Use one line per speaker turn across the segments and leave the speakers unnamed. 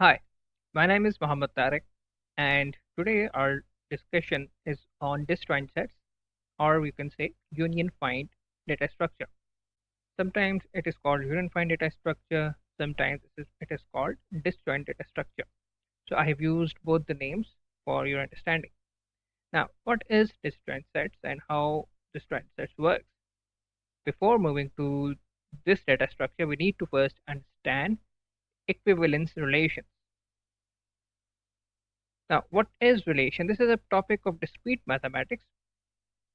Hi, my name is Mohammed Tarek, and today our discussion is on disjoint sets, or we can say union find data structure. Sometimes it is called union find data structure, sometimes it is called disjoint data structure. So I have used both the names for your understanding. Now, what is disjoint sets and how disjoint sets work? Before moving to this data structure, we need to first understand equivalence relations. Now, what is relation? This is a topic of discrete mathematics.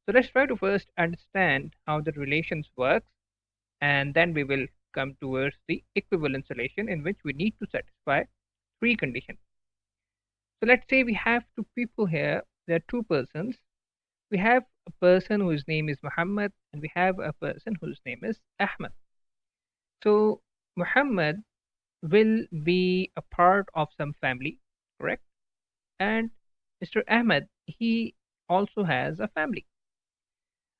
So let's try to first understand how the relations work, and then we will come towards the equivalence relation in which we need to satisfy three conditions. So let's say we have two people here. There are two persons. We have a person whose name is Muhammad, and we have a person whose name is Ahmed. So Muhammad will be a part of some family, correct? And Mr. Ahmed, he also has a family.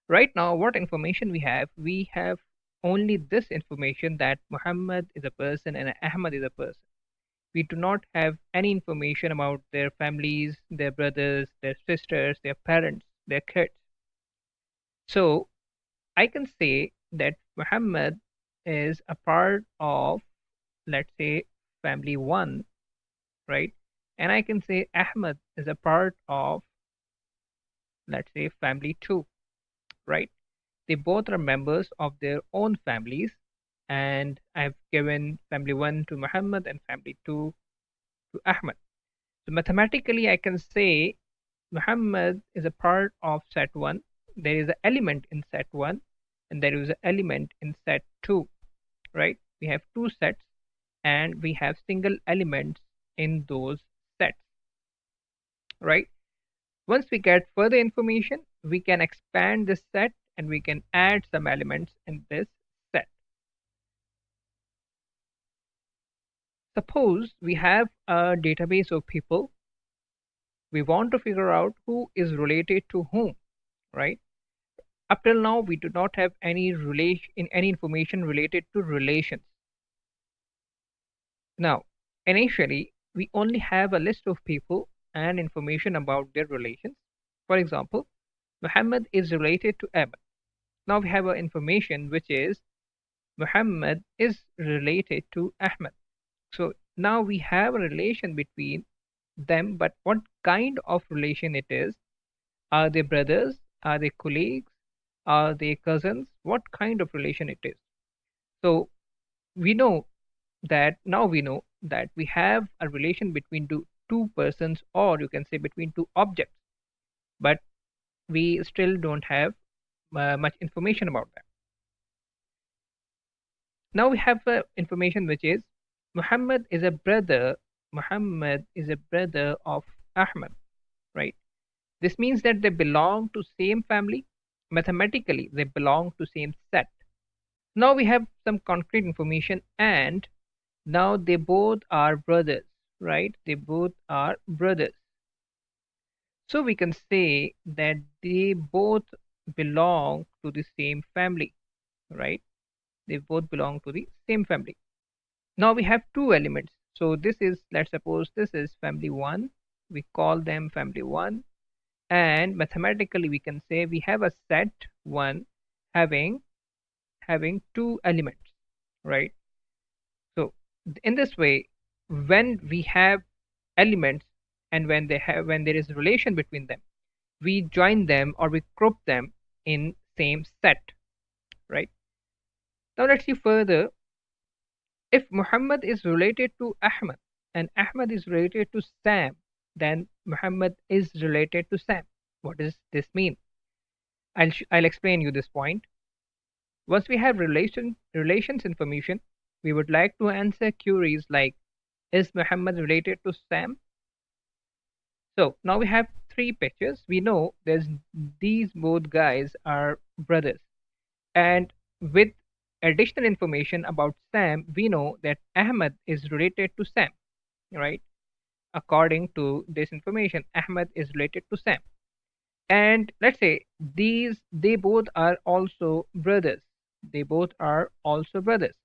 Right now, what information we have? We have only this information that Muhammad is a person and Ahmad is a person. We do not have any information about their families, their brothers, their sisters, their parents, their kids. So I can say that Muhammad is a part of, let's say, family one, right? And I can say Ahmad is a part of, let's say, family two, right? They both are members of their own families, and I've given family 1 to Muhammad and family 2 to Ahmad. So mathematically, I can say Muhammad is a part of set 1. There is an element in set 1, and there is an element in set 2, right? We have two sets, and we have single elements in those sets, right? Once we get further information, we can expand this set and we can add some elements in this set. Suppose we have a database of people. We want to figure out who is related to whom, right? Up till now, we do not have any information related to relations. Now, initially, we only have a list of people and information about their relations. For example, Muhammad is related to Ahmed. Now we have information which is Muhammad is related to Ahmed. So now we have a relation between them, but what kind of relation it is? Are they brothers? Are they colleagues? Are they cousins? What kind of relation it is? So we know we know that we have a relation between two persons, or you can say between two objects, but we still don't have much information about that. Now we have information which is Muhammad is a brother. Muhammad is a brother of Ahmad, right? This means that they belong to same family. Mathematically, they belong to same set. Now we have some concrete information, and now they both are brothers, right? They both are brothers. So we can say that they both belong to the same family, right? They both belong to the same family. Now we have two elements. So this is, let's suppose this is family 1. We call them family 1. And mathematically we can say we have a set 1 having two elements, right? So in this way, when we have elements and when there is a relation between them, we join them or we group them in same set, right? Now let's see further. If Muhammad is related to Ahmad and Ahmad is related to Sam, then Muhammad is related to Sam. What does this mean? I'll explain you this point. Once we have relations information, we would like to answer queries like, is Muhammad related to Sam? So now we have three pictures. We know these both guys are brothers. And with additional information about Sam, we know that Ahmad is related to Sam, right? According to this information, Ahmad is related to Sam. And let's say they both are also brothers. They both are also brothers.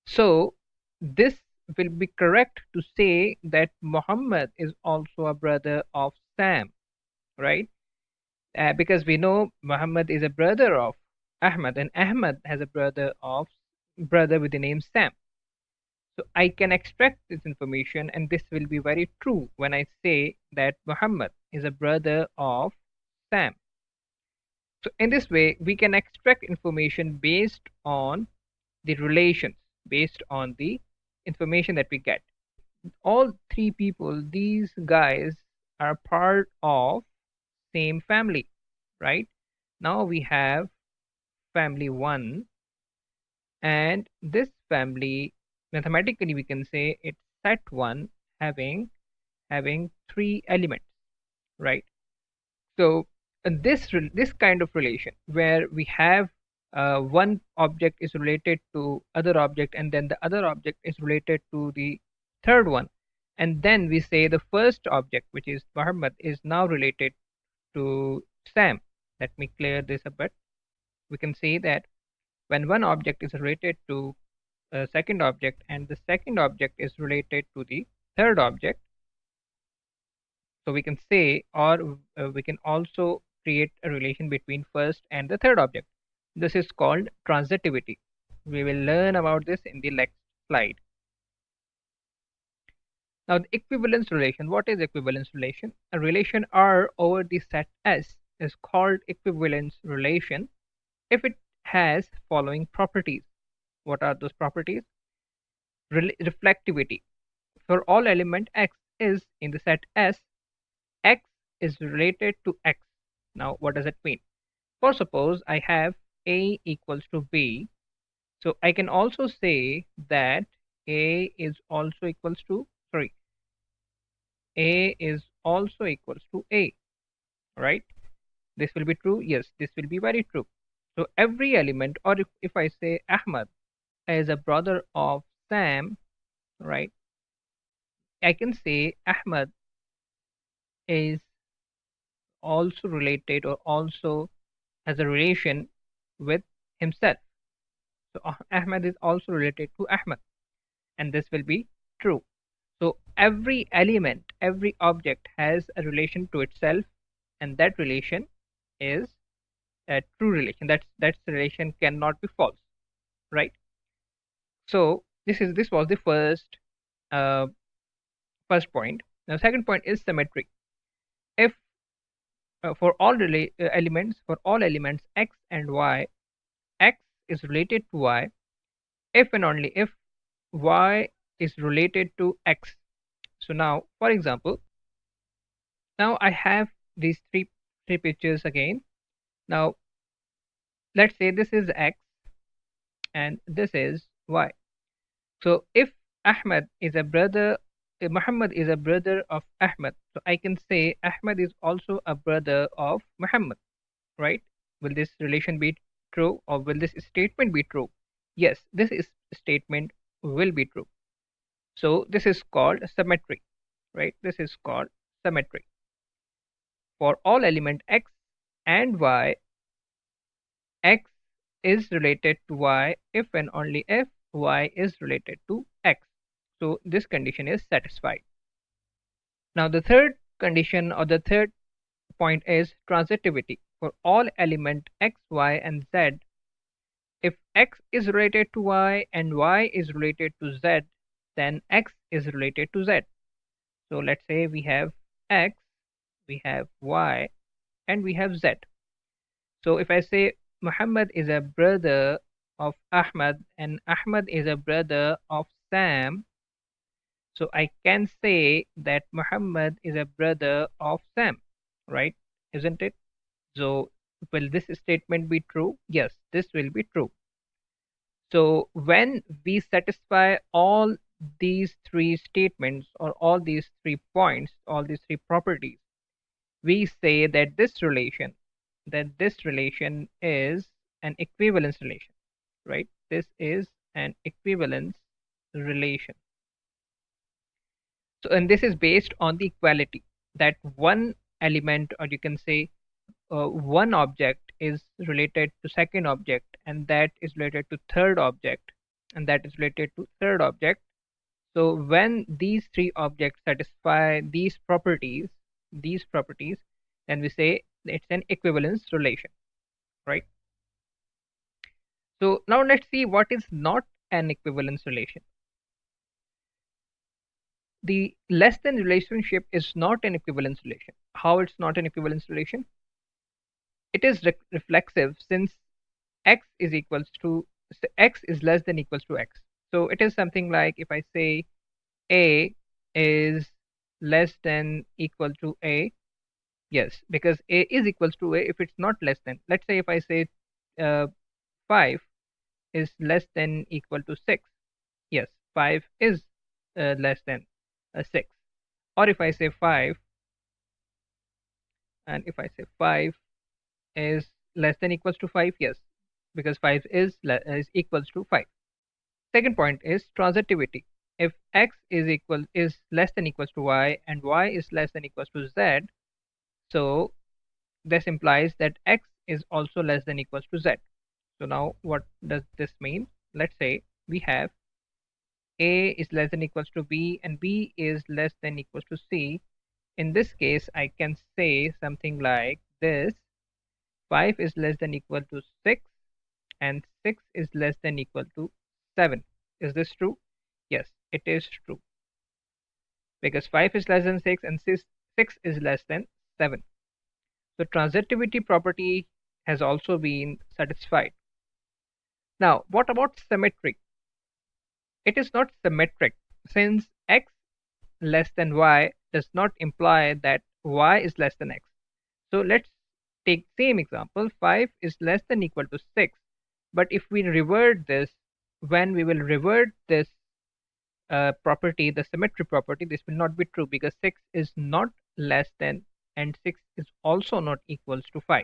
So this will be correct to say that Muhammad is also a brother of Sam, right? Because we know Muhammad is a brother of Ahmad, and Ahmad has a brother with the name Sam. So I can extract this information, and this will be very true when I say that Muhammad is a brother of Sam. So in this way, we can extract information based on the relations, based on the information that we get. All three people, these guys are part of same family, right? Now we have family 1, and this family, mathematically we can say it's set 1 having 3 elements, right? So this kind of relation where we have one object is related to other object, and then the other object is related to the third one, and then we say the first object, which is Muhammad, is now related to Sam. Let me clear this a bit. We can say that when one object is related to a second object and the second object is related to the third object, so we can say, or we can also create a relation between first and the third object. This is called transitivity. We will learn about this in the next slide. Now, the equivalence relation. What is equivalence relation? A relation R over the set S is called equivalence relation if it has following properties. What are those properties? Reflectivity. For all element X is in the set S, X is related to X. Now, what does it mean? For suppose I have A equals to B, so I can also say that A is also equals to, sorry, A is also equals to A, right? This will be true. Yes, this will be very true. So every element, or if I say Ahmad is a brother of Sam, right? I can say Ahmad is also related or also has a relation with himself. So Ahmad is also related to Ahmad, and this will be true. So every element, every object has a relation to itself, and that relation is a true relation. That relation cannot be false, right? So this was the uh, first point. Now, second point is symmetry. If for all elements, for all elements x and y, x is related to y if and only if y is related to x. So now, for example, now I have these three pictures again. Now let's say this is x and this is y. So if Ahmad is a brother, Muhammad is a brother of Ahmad, so I can say Ahmad is also a brother of Muhammad, right? Will this relation be true, or will this statement be true? Yes, this is statement will be true. So this is called symmetry, right? This is called symmetry. For all element x and y, x is related to y if and only if y is related to x. So this condition is satisfied. Now the third condition, or the third point, is transitivity. For all element x, y, and z, if x is related to y and y is related to z, then x is related to z. So let's say we have x, we have y, and we have z. So if I say Muhammad is a brother of Ahmad and Ahmad is a brother of Sam, so I can say that Muhammad is a brother of Sam, right? Isn't it? So will this statement be true? Yes, this will be true. So when we satisfy all these three statements, or all these 3 points, all these 3 properties, we say that this relation is an equivalence relation, right? This is an equivalence relation. So, and this is based on the equality that one element, or you can say one object is related to second object, and that is related to third object, and that is related to third object. So when these three objects satisfy these properties, then we say it's an equivalence relation, right? So now let's see what is not an equivalence relation. The less than relationship is not an equivalence relation. How it's not an equivalence relation? It is reflexive since x is equals to x is less than equals to x. So it is something like if I say a is less than equal to a, yes, because a is equals to a if it's not less than. Let's say if I say uh, 5 is less than equal to 6, yes, 5 is less than 6. Or if I say 5, and if I say 5 is less than equals to 5, yes, because 5 is equals to 5. Second point is transitivity. If x is less than equals to y and y is less than equals to z, so this implies that x is also less than equals to z. So now what does this mean? Let's say we have a is less than equals to b and b is less than equals to c. In this case, I can say something like this: 5 is less than equal to 6 and 6 is less than equal to 7. Is this true? Yes, it is true, because 5 is less than 6 and 6 is less than 7. So transitivity property has also been satisfied. Now, what about symmetry? It is not symmetric since x less than y does not imply that y is less than x. So let's take same example. 5 is less than equal to 6. But if we revert this, when we will revert this property, the symmetry property, this will not be true because 6 is not less than and 6 is also not equals to 5.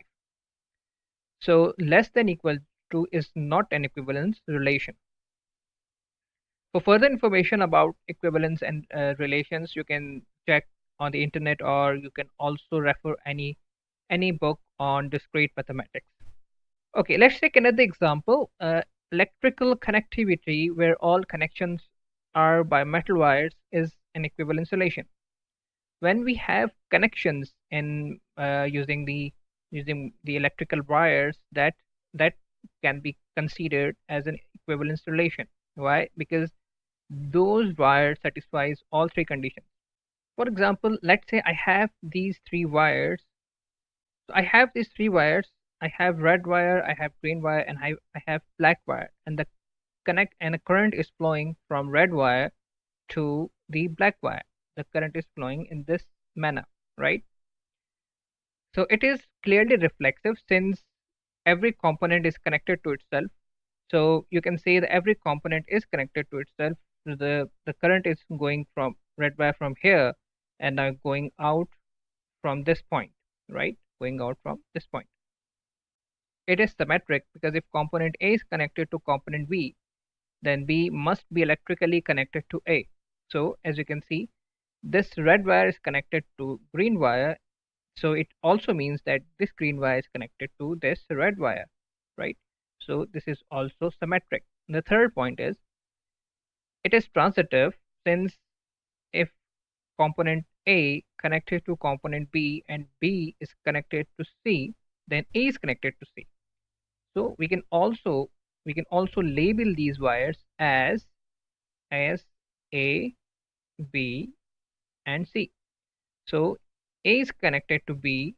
So less than equal to is not an equivalence relation. For further information about equivalence and relations, you can check on the internet, or you can also refer any book on discrete mathematics. Okay, let's take another example. Electrical connectivity, where all connections are by metal wires, is an equivalence relation. When we have connections in using the electrical wires, that can be considered as an equivalence relation. Why? Because those wires satisfies all three conditions. For example, let's say I have these three wires. So I have these three wires. I have red wire, I have green wire, and I have black wire. And the connect and a current is flowing from red wire to the black wire. The current is flowing in this manner, right? So it is clearly reflexive since every component is connected to itself. So you can say that every component is connected to itself. So the current is going from red wire from here and now going out from this point, right? Going out from this point. It is symmetric because if component A is connected to component B, then B must be electrically connected to A. So as you can see, this red wire is connected to green wire. So it also means that this green wire is connected to this red wire, right? So this is also symmetric. The third point is it is transitive since if component A connected to component B and B is connected to C, then A is connected to C. So we can also label these wires as A, B, and C. So A is connected to B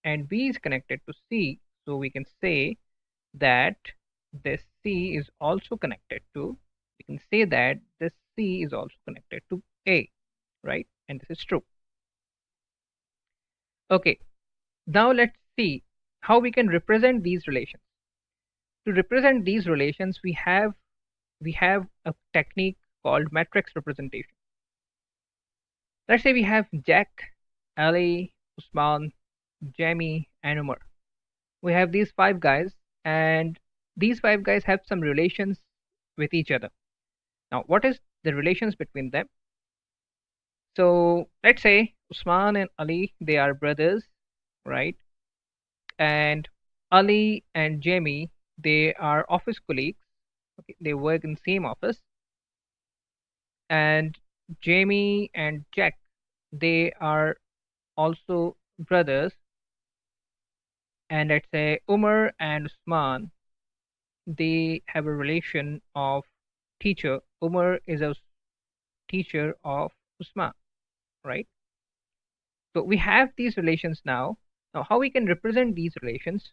and B is connected to C. So we can say that this C is also connected to, we can say that this C is also connected to A, right? And this is true. Okay, now let's see how we can represent these relations. To represent these relations, we have a technique called matrix representation. Let's say we have Jack, Ali, Usman, Jamie, and Umar. We have these five guys, and these five guys have some relations with each other. Now, what is the relations between them? So let's say Usman and Ali, they are brothers, right? And Ali and Jamie, they are office colleagues. Okay, they work in same office. And Jamie and Jack, they are also brothers. And let's say Umar and Usman, they have a relation of teacher. Umar is a teacher of Usman, right? So we have these relations now. Now, how we can represent these relations?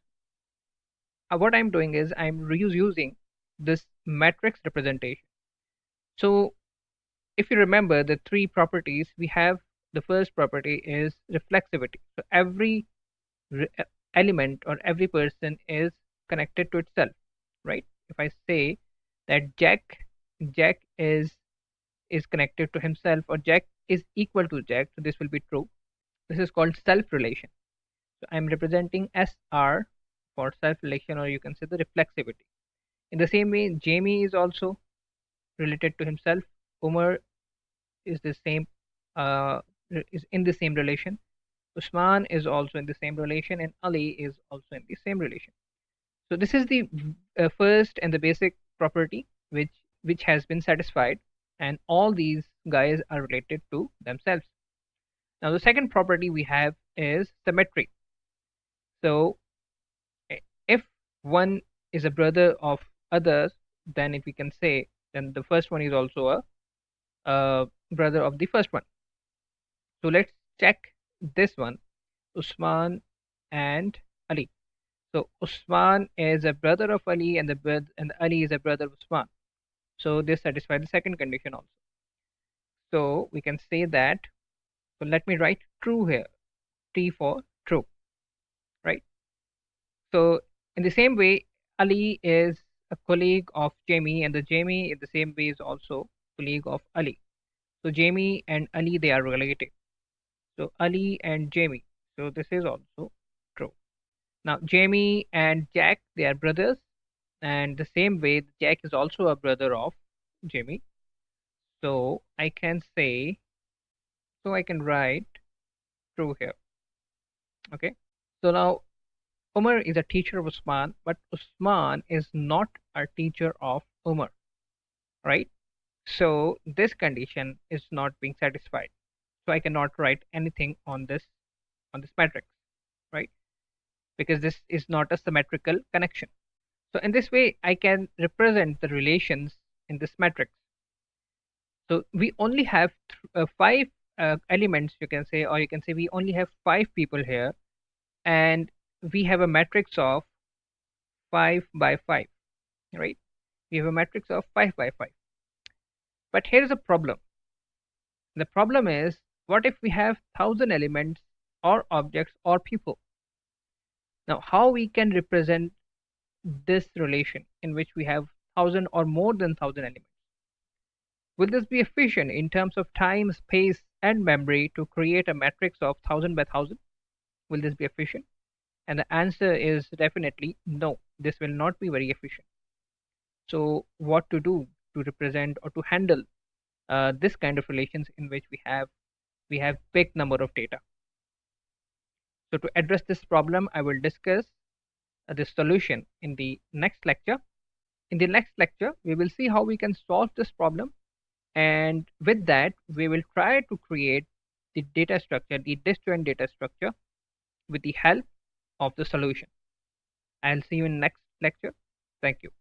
What I'm doing is I'm reusing this matrix representation. So if you remember the three properties, we have the first property is reflexivity. So every re- e- element or every person is connected to itself, right? If I say that Jack is connected to himself, or Jack is equal to Jack, so this will be true. This is called self relation. So I'm representing SR for self relation, or you can say the reflexivity. In the same way, Jamie is also related to himself. Umar is the same, uh, is in the same relation. Usman is also in the same relation, and Ali is also in the same relation. So this is the first and the basic property which has been satisfied, and all these guys are related to themselves. Now the second property we have is symmetry. So if one is a brother of others, then if we can say, then the first one is also a brother of the first one. So let's check this one, Usman and Ali. So Usman is a brother of Ali, and and Ali is a brother of Usman. So this satisfies the second condition also. So we can say that. So let me write true here. T for true, right? So in the same way, Ali is a colleague of Jamie, and the Jamie in the same way is also colleague of Ali. So Jamie and Ali, they are related. So Ali and Jamie. So this is also true. Now Jamie and Jack, they are brothers, and the same way Jack is also a brother of Jamie. So I can say, so I can write true here. Okay. So now Umar is a teacher of Usman, but Usman is not a teacher of Umar, right? So this condition is not being satisfied. So I cannot write anything on this matrix, right? Because this is not a symmetrical connection. So in this way, I can represent the relations in this matrix. So we only have five elements, you can say, or you can say we only have five people here, and we have a matrix of 5 by 5, right? We have a matrix of 5 by 5. But here is a problem. The problem is, what if we have 1,000 elements or objects or people? Now, how we can represent this relation in which we have 1,000 or more than 1,000 elements? Will this be efficient in terms of time, space, and memory to create a matrix of 1,000 by 1,000? Will this be efficient? And the answer is definitely no. This will not be very efficient. So, what to do to represent or to handle this kind of relations in which we have big number of data? So, to address this problem, I will discuss the solution in the next lecture. In the next lecture, we will see how we can solve this problem, and with that, we will try to create the data structure, the disjoint data structure, with the help of the solution. I'll see you in next lecture. Thank you.